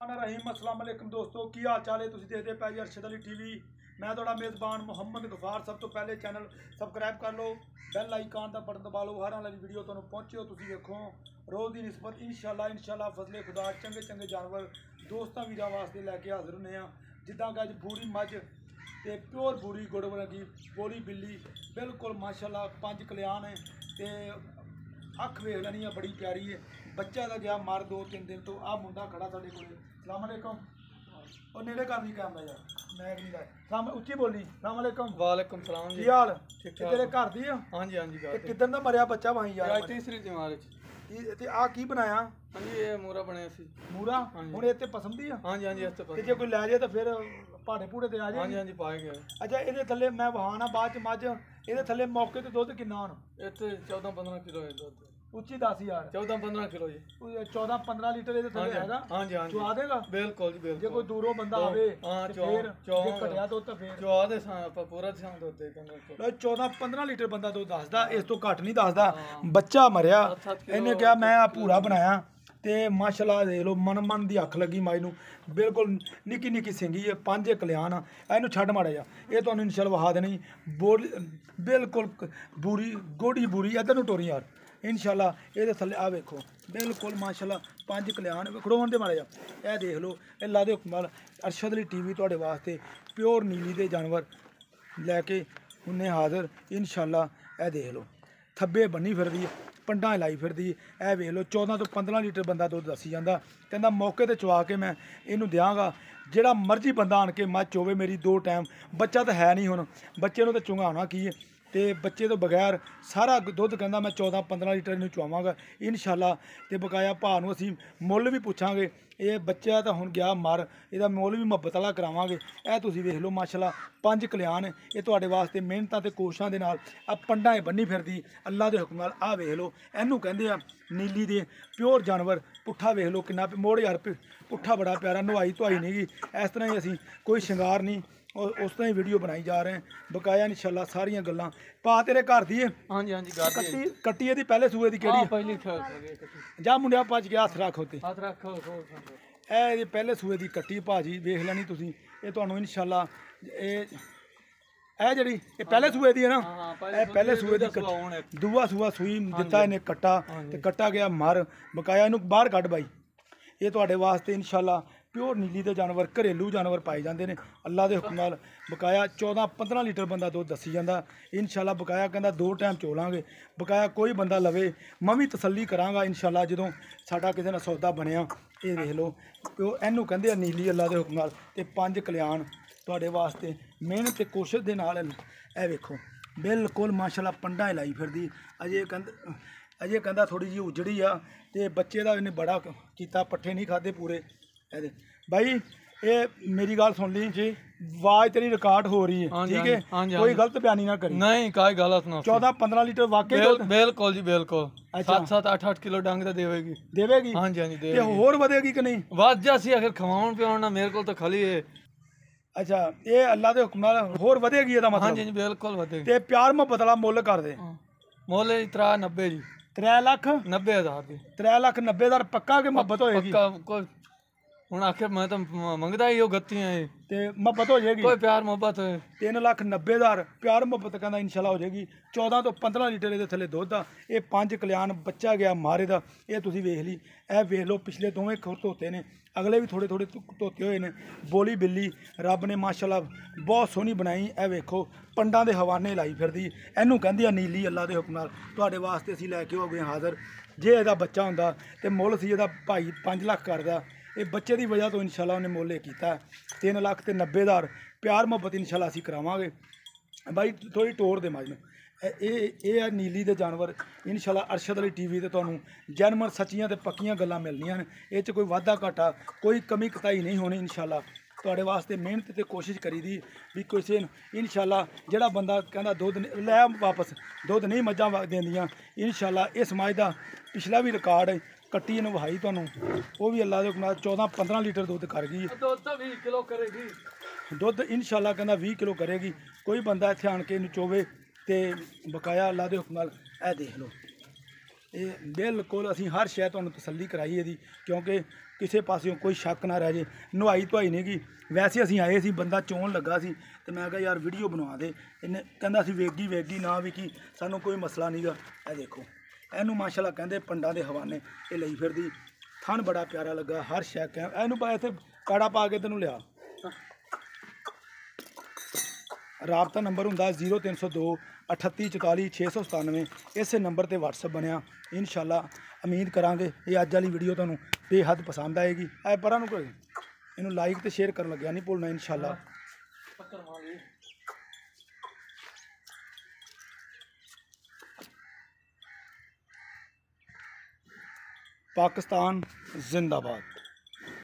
रहीम अस्सलाम वालेकुम दोस्तों की हाल चाल है। तुसीं देखदे पै जी अरशद अली टीवी। मैं तुहाडा मेज़बान मुहम्मद गफार। सब तो पहले चैनल सबसक्राइब कर लो, बैल आइकन का बटन दबा लो, हर वाली वीडियो तुहानूं पहुंचे हो तुसीं वेखो रोज़ की निस्बत इंशाअल्लाह फजले खुदा चंगे चंगे जानवर दोस्तों वीरां वास्ते लैके हाजिर होने जिद्दां कि अज बूरी मझ ते प्योर बूरी गुड़ वर्गी बोली बिल्ली बिल्कुल माशाअल्लाह 5 कल्याण है ते अख वेख लैनी है बड़ी प्यारी है। बच्चा का गया मर 2-3 दिन तो आ मुंडा खड़ा साढ़े को। सलाम अलैकुम और नेड़े कर दी कैमरा यार मैं नहीं लाया सलाम उच्ची बोली। सलाम अलैकुम। वालेकुम सलाम जी। की हाल ठीक तेरे घर दी है? हाँ जी हाँ जी। ते किदन दा मरिया बच्चा वहीं यार तीसरी तिमारी ते आ की बनाया? हाँ जी ये मूरा बनया सी मूरा हाँ जी। हुण इत्ते पसंद ही आ? हाँ जी हाँ जी इस ते जे कोई लै जाए तो फिर भाड़े भूड़े ते आ हाँ जाए? जी हाँ जी पाए गए। अच्छा ਇਹਦੇ ਥੱਲੇ मैं ਵਹਾਣਾ ਬਾਅਦ ਚ ਮੱਝ ਇਹਦੇ ਥੱਲੇ ਮੌਕੇ ਤੇ ਦੁੱਧ ਕਿੰਨਾ ਹੁਣ? इतने 14-15 किलो है दूध। ਉੱਚੀ ਦੱਸ ਯਾਰ। 14-15 किलो जी। 14-15 ਲੀਟਰ ਇਹਦੇ ਥੱਲੇ ਹੈਗਾ? हाँ जी हाँ जी। ਚੁਆ ਦੇਗਾ? बिल्कुल जी ਜੇ बिल्कुल। ਕੋਈ ਦੂਰੋਂ ਬੰਦਾ ਆਵੇ हाँ ਤੇ चौ ਫਿਰ चौ ਜੇ ਘਟਿਆ ਦੁੱਧ ਤਾਂ ਫਿਰ चौआ दे पूरा ध्यान देते हैं। ਲੋ 14-15 ਲੀਟਰ ਬੰਦਾ ਦੁੱਧ ਦੱਸਦਾ, ਇਸ ਤੋਂ ਘੱਟ ਨਹੀਂ ਦੱਸਦਾ। ਬੱਚਾ ਮਰਿਆ ਇਹਨੇ ਕਿਹਾ ਮੈਂ ਆ ਪੂਰਾ ਬਣਾਇਆ ਤੇ ਮਾਸ਼ਾਅੱਲਾ ਦੇਖ ਲਓ ਮਨ ਦੀ ਅੱਖ ਲੱਗੀ ਮਾਈ ਨੂੰ। ਬਿਲਕੁਲ ਨਿੱਕੀ ਨਿੱਕੀ ਸਿੰਗੀ ਹੈ 5 ਕਲਿਆਣ ਆ। ਇਹਨੂੰ ਛੱਡ ਮਾੜਾ ਜਾ ਇਹ ਤੁਹਾਨੂੰ ਇਨਸ਼ਾਅੱਲਾ ਵਹਾ ਦੇਣੀ ਬਿਲਕੁਲ ਬੂਰੀ ਗੋੜੀ ਬੂਰੀ ਇੱਧਰ ਨੂੰ ਟੋਰੀ ਯਾਰ ਇਨਸ਼ਾਅੱਲਾ। ਇਹਦੇ ਥੱਲੇ ਆ ਵੇਖੋ ਬਿਲਕੁਲ ਮਾਸ਼ਾਅੱਲਾ 5 ਕਲਿਆਣ ਖੜੋਣ ਦੇ ਮਾੜਾ ਜਾ ਇਹ ਦੇਖ ਲਓ। ਇਹ ਲਾ ਦਿਓ ਕਮਾਲ ਅਰਸ਼ਦ ਅਲੀ ਟੀਵੀ ਤੁਹਾਡੇ ਵਾਸਤੇ ਪਿਓਰ ਨੀਲੀ ਦੇ ਜਾਨਵਰ ਲੈ ਕੇ ਹੁੰਨੇ ਹਾਜ਼ਰ ਇਨਸ਼ਾਅੱਲਾ। ਇਹ ਦੇਖ ਲਓ ਥੱਬੇ ਬੰਨੀ ਫਿਰਦੀ ਹੈ ਪੰਡਾਂ ਲਾਈ ਫਿਰਦੀ ਇਹ ਵੇਖ ਲਓ 14 ਤੋਂ 15 ਲੀਟਰ ਬੰਦਾ ਦੁੱਧ ਦੱਸੀ ਜਾਂਦਾ। ਕਹਿੰਦਾ ਮੌਕੇ ਤੇ ਚਵਾ ਕੇ ਮੈਂ ਇਹਨੂੰ ਦਿਆਂਗਾ ਜਿਹੜਾ ਮਰਜ਼ੀ ਬੰਦਾ ਆਣ ਕੇ ਮੱਝ ਚੋਵੇ ਮੇਰੀ 2 ਟਾਈਮ। ਬੱਚਾ ਤਾਂ ਹੈ ਨਹੀਂ ਹੁਣ ਬੱਚੇ ਨੂੰ ਤਾਂ ਚੁੰਘਾਉਣਾ ਕੀ ਹੈ ਤੇ ਬੱਚੇ ਤੋਂ ਬਗੈਰ ਸਾਰਾ ਦੁੱਧ ਕਹਿੰਦਾ ਮੈਂ 14-15 ਲੀਟਰ ਇਹਨੂੰ ਚਵਾਵਾਂਗਾ ਇਨਸ਼ਾਅੱਲਾ। ਤੇ ਬਕਾਇਆ ਭਾਅ ਨੂੰ ਅਸੀਂ ਮੁੱਲ ਵੀ ਪੁੱਛਾਂਗੇ। ਇਹ ਬੱਚਾ ਤਾਂ ਹੁਣ ਗਿਆ ਮਰ ਇਹਦਾ ਮੁੱਲ ਵੀ ਮੁਹੱਬਤ ਵਾਲਾ ਕਰਾਵਾਂਗੇ। ਇਹ ਤੁਸੀਂ ਵੇਖ ਲਓ ਮਾਸ਼ਾਅੱਲਾ 5 ਕਲਿਆਣ ਇਹ ਤੁਹਾਡੇ ਵਾਸਤੇ ਮਿਹਨਤਾਂ ਤੇ ਕੋਸ਼ਿਸ਼ਾਂ ਦੇ ਨਾਲ ਆ ਪੰਡਾਂ ਬੰਨੀ ਫਿਰਦੀ ਅੱਲਾ ਦੇ ਹੁਕਮ ਨਾਲ। ਆਹ ਵੇਖ ਲਓ ਇਹਨੂੰ ਕਹਿੰਦੇ ਆ ਨੀਲੀ ਦੇ ਪਿਓਰ ਜਾਨਵਰ। ਪੁੱਠਾ ਵੇਖ ਲਓ ਕਿੰਨਾ ਮੋੜ ਯਾਰ ਪੁੱਠਾ ਬੜਾ ਪਿਆਰਾ ਨਵਾਈ ਧਵਾਈ ਨਹੀਂ ਗੀ। ਇਸ ਤਰ੍ਹਾਂ ਹੀ ਅਸੀਂ ਕੋਈ ਸ਼ਿੰਗਾਰ ਨਹੀਂ ਉਸ ਤਰ੍ਹਾਂ ਹੀ ਵੀਡੀਓ ਬਣਾਈ ਜਾ ਰਹੇ ਹਾਂ ਬਕਾਇਆ ਇਨਸ਼ਾਅੱਲਾ ਸਾਰੀਆਂ ਗੱਲਾਂ। ਪਾ ਤੇਰੇ ਘਰ ਦੀ ਹੈ? हाँ जी हाँ जी। ਕੱਟੀ ਇਹਦੀ ਪਹਿਲੇ ਸੂਏ ਦੀ ਕਿਹੜੀ पहली ਜਾ ਮੁੰਡਿਆ ਭੱਜ ਗਿਆ ਹੱਥ ਰੱਖ ਉੱਤੇ। हाथ रखो। ਇਹ ਇਹਦੀ ਪਹਿਲੇ ਸੂਏ ਦੀ ਕੱਟੀ ਭਾਜੀ ਵੇਖ ਲੈਣੀ ਤੁਸੀਂ। ਇਹ ਤੁਹਾਨੂੰ ਇਨਸ਼ਾਅੱਲਾ ਇਹ ਜਿਹੜੀ ਇਹ ਪਹਿਲੇ ਸੂਏ ਦੀ ਹੈ ਨਾ ਇਹ ਪਹਿਲੇ ਸੂਏ ਦੀ ਕੱਟੀ ਦੂਆ ਸੂਆ ਸੂਈ ਦਿੱਤਾ ਇਹਨੇ ਕੱਟਾ ਤੇ ਕੱਟਾ ਗਿਆ ਮਰ ਬਕਾਇਆ ਇਹਨੂੰ ਬਾਹਰ ਕੱਢ ਬਾਈ। ਇਹ ਤੁਹਾਡੇ ਵਾਸਤੇ ਇਨਸ਼ਾਅੱਲਾ ਪਿਓਰ ਨੀਲੀ ਦੇ ਜਾਨਵਰ ਘਰੇਲੂ ਜਾਨਵਰ ਪਾਏ ਜਾਂਦੇ ਨੇ ਅੱਲਾ ਦੇ ਹੁਕਮ ਨਾਲ। ਬਕਾਇਆ 14-15 ਲੀਟਰ ਬੰਦਾ ਦੁੱਧ ਦੱਸੀ ਜਾਂਦਾ ਇਨਸ਼ਾਅੱਲਾ। ਬਕਾਇਆ ਕਹਿੰਦਾ 2 ਟਾਈਮ ਚੋਲਾਂਗੇ। ਬਕਾਇਆ ਕੋਈ ਬੰਦਾ ਲਵੇ ਮੈਂ ਵੀ ਤਸੱਲੀ ਕਰਾਂਗਾ ਇਨਸ਼ਾਅੱਲਾ ਜਦੋਂ ਸਾਡਾ ਕਿਸੇ ਨਾਲ ਸੌਦਾ ਬਣਿਆ। ਇਹ ਵੇਖ ਲਓ ਇਹਨੂੰ ਕਹਿੰਦੇ ਆ ਨੀਲੀ ਅੱਲਾ ਦੇ ਹੁਕਮ ਨਾਲ। ਤੇ 5 ਕਲਿਆਣ ਤੁਹਾਡੇ ਵਾਸਤੇ ਮਿਹਨਤ ਤੇ ਕੋਸ਼ਿਸ਼ ਦੇ ਨਾਲ ਇਹ ਵੇਖੋ ਬਿਲਕੁਲ ਮਾਸ਼ਾਅੱਲਾ ਪੰਡਾਂ ਲਾਈ ਫਿਰਦੀ। ਅਜੇ ਕਹਿੰਦਾ ਥੋੜੀ ਜਿਹੀ ਉਜੜੀ ਆ ਤੇ ਬੱਚੇ ਦਾ ਇਹਨੇ ਬੜਾ ਕੀਤਾ ਪੱਠੇ ਨਹੀਂ ਖਾਦੇ ਪੂਰੇ ਇਹਦੇ। ਬਾਈ ਇਹ ਮੇਰੀ ਗੱਲ ਸੁਣ ਲਈ ਜੀ ਆਵਾਜ਼ ਤੇਰੀ ਰਿਕਾਰਡ ਹੋ ਰਹੀ ਹੈ ਠੀਕ ਹੈ ਕੋਈ ਗਲਤ ਬਿਆਨੀ ਨਾ ਕਰੀ। नहीं काई गलत ना 14-15 ਲੀਟਰ ਵਾਕਈ बिल्कुल जी बिल्कुल। 7-8 किलो डंग तो देवेगी ਦੇਵੇਗੀ? हाँ जी हाँ जी ਤੇ ਹੋਰ ਵਧੇਗੀ ਕਿ ਨਹੀਂ? वाद जासी अगर खवाउन पियाउन ना मेरे को तो खाली है। ਅੱਛਾ ਇਹ ਅੱਲਾ ਦੇ ਹੁਕਮ ਨਾਲ ਹੋਰ ਵਧੇਗੀ ਇਹਦਾ हाँ ਮਤਲਬ? जी जी बिल्कुल वधेगी। ਤੇ ਪਿਆਰ ਮੁਹੱਬਤ ਵਾਲਾ ਮੁੱਲ ਕਰ ਦੇ। मोल 390 जी 3,90,000 ਦੀ 3,90,000 ਪੱਕਾ ਕਿ ਮੁਹੱਬਤ ਹੋਏਗੀ? ਪੱਕਾ ਕੋਈ ਹੁਣ ਆਖਿਰ ਮੈਂ ਤਾਂ ਮੰਗਦਾ ਹੀ ਉਹ ਗੱਤੀਆਂ ਇਹ ਤੇ ਮੁਹੱਬਤ ਹੋ ਜਾਏਗੀ? ਕੋਈ ਪਿਆਰ ਮੁਹੱਬਤ ਹੋਏ 3,90,000 ਪਿਆਰ ਮੁਹੱਬਤ ਕਹਿੰਦਾ ਇਨਸ਼ਾਅੱਲਾ ਹੋ ਜਾਏਗੀ। 14 ਤੋਂ 15 ਲੀਟਰ ਇਹਦੇ ਥੱਲੇ ਦੁੱਧ ਆ। ਇਹ 5 ਕਲਿਆਣ ਬੱਚਾ ਗਿਆ ਮਾਰੇ ਦਾ। ਇਹ ਤੁਸੀਂ ਵੇਖ ਲਈ ਇਹ ਵੇਖ ਲਓ ਪਿਛਲੇ ਦੋਵੇਂ ਖੁਰ ਧੋਤੇ ਨੇ ਅਗਲੇ ਵੀ ਥੋੜੇ ਧੋਤੇ ਹੋਏ ਨੇ। ਬੋਲੀ ਬਿੱਲੀ ਰੱਬ ਨੇ ਮਾਸ਼ਾਅੱਲਾ ਬਹੁਤ ਸੋਹਣੀ ਬਣਾਈ। ਇਹ ਵੇਖੋ ਪੰਡਾਂ ਦੇ ਹਵਾਨੇ ਲਾਈ ਫਿਰਦੀ ਇਹਨੂੰ ਕਹਿੰਦੀ ਆ ਨੀਲੀ ਅੱਲਾ ਦੇ ਹੁਕਮ ਨਾਲ। ਤੁਹਾਡੇ ਵਾਸਤੇ ਅਸੀਂ ਲੈ ਕੇ ਹੋ ਗਏ ਹਾਜ਼ਰ। ਜੇ ਇਹਦਾ ਬੱਚਾ ਹੁੰਦਾ ਤੇ ਮੁੱਲ ਸੀ ਇਹਦਾ ਭਾਈ 5 ਲੱਖ ਕਰਦਾ। ਇਹ ਬੱਚੇ ਦੀ ਵਜ੍ਹਾ ਤੋਂ ਇਨਸ਼ਾਅੱਲਾ ਉਹਨੇ ਮੁੱਲ ਇਹ ਕੀਤਾ 3,90,000 ਪਿਆਰ ਮੁਹੱਬਤ ਇਨਸ਼ਾਅੱਲਾ ਅਸੀਂ ਕਰਾਵਾਂਗੇ। ਬਾਈ ਥੋੜੀ ਟੋਰ ਦੇ ਮੱਝ ਨੂੰ ਇਹ ਆ ਨੀਲੀ ਦੇ ਜਾਨਵਰ ਇਨਸ਼ਾਅੱਲਾ। ਅਰਸ਼ਦ ਅਲੀ ਟੀਵੀ ਤੇ ਤੁਹਾਨੂੰ ਜਨਮਨ ਸੱਚੀਆਂ ਤੇ ਪੱਕੀਆਂ ਗੱਲਾਂ ਮਿਲਣੀਆਂ ਨੇ। ਇਹ 'ਚ ਕੋਈ ਵਾਧਾ ਘਾਟਾ ਕੋਈ ਕਮੀ ਕਤਾਈ ਨਹੀਂ ਹੋਣੀ ਇਨਸ਼ਾਅੱਲਾ। ਤੁਹਾਡੇ ਵਾਸਤੇ ਮਿਹਨਤ ਤੇ ਕੋਸ਼ਿਸ਼ ਕਰੀਦੀ ਵੀ ਕਿਸੇ ਨੂੰ ਇਨਸ਼ਾਅੱਲਾ ਜਿਹੜਾ ਬੰਦਾ ਕਹਿੰਦਾ ਦੁੱਧ ਲੈ ਵਾਪਸ ਦੁੱਧ ਨਹੀਂ ਮੱਝਾਂ ਦਿੰਦੀਆਂ ਇਨਸ਼ਾਅੱਲਾ। ਇਸ ਮੱਝ ਦਾ ਪਿਛਲਾ ਵੀ ਰਿਕਾਰਡ ਹੈ ਕੱਟੀ ਇਹਨੂੰ ਵਹਾਈ ਤੁਹਾਨੂੰ ਉਹ ਵੀ ਅੱਲਾ ਦੇ ਹੁਕਮ ਨਾਲ 14-15 ਲੀਟਰ ਦੁੱਧ ਕਰ ਗਈ। ਦੁੱਧ 20 ਕਿਲੋ ਕਰੇਗੀ ਦੁੱਧ ਇਨਸ਼ਾਅੱਲਾ ਕਹਿੰਦਾ 20 ਕਿਲੋ ਕਰੇਗੀ। ਕੋਈ ਬੰਦਾ ਇੱਥੇ ਆਣ ਕੇ ਇਹਨੂੰ ਚੋਵੇ ਤੇ ਬਕਾਇਆ ਅੱਲਾ ਦੇ ਹੁਕਮ ਨਾਲ ਇਹ ਦੇਖ ਲਓ ਇਹ ਬਿਲਕੁਲ ਅਸੀਂ ਹਰ ਸ਼ੈ ਤੁਹਾਨੂੰ ਤਸੱਲੀ ਕਰਾਈ ਇਹਦੀ, ਕਿਉਂਕਿ ਕਿਸੇ ਪਾਸਿਓਂ ਕੋਈ ਸ਼ੱਕ ਨਾ ਰਹਿ ਜੇ। ਨਵਾਈ ਧਵਾਈ ਨਹੀਂ ਗੀ, ਵੈਸੇ ਅਸੀਂ ਆਏ ਸੀ, ਬੰਦਾ ਚੋਣ ਲੱਗਾ ਸੀ ਤੇ ਮੈਂ ਕਿਹਾ ਯਾਰ ਵੀਡੀਓ ਬਣਵਾ ਦੇ। ਇਹਨੇ ਕਹਿੰਦਾ ਸੀ ਵੇਗੀ ਨਾ ਵਿਕੀ, ਸਾਨੂੰ ਕੋਈ ਮਸਲਾ ਨਹੀਂਗਾ। ਇਹ ਦੇਖੋ ਇਹਨੂੰ ਮਾਸ਼ਾਅੱਲਾ ਕਹਿੰਦੇ ਪੰਡਾਂ ਦੇ ਹਵਾਨੇ, ਇਹ ਲਈ ਫਿਰਦੀ। ਥਣ ਬੜਾ ਪਿਆਰਾ ਲੱਗਾ, ਹਰ ਸ਼ੈ ਇਹਨੂੰ ਪਾ ਇੱਥੇ ਕਾੜਾ ਪਾ ਕੇ ਤੈਨੂੰ ਲਿਆ। ਰਾਬਤਾ ਨੰਬਰ ਹੁੰਦਾ 0302 38 44 697। ਇਸੇ ਨੰਬਰ ਤੇ WhatsApp ਬਣਿਆ। ਇਨਸ਼ਾਅੱਲਾ ਉਮੀਦ ਕਰਾਂਗੇ ਇਹ ਅੱਜ ਵਾਲੀ ਵੀਡੀਓ ਤੁਹਾਨੂੰ ਬੇਹੱਦ ਪਸੰਦ ਆਏਗੀ। ਐ ਪਰਾਂ ਨੂੰ ਕੋਈ ਇਹਨੂੰ ਲਾਈਕ ਤੇ ਸ਼ੇਅਰ ਕਰਨ ਲੱਗਿਆ ਨਹੀਂ ਭੁੱਲਣਾ ਇਨਸ਼ਾਅੱਲਾ। पाकिस्तान जिंदाबाद।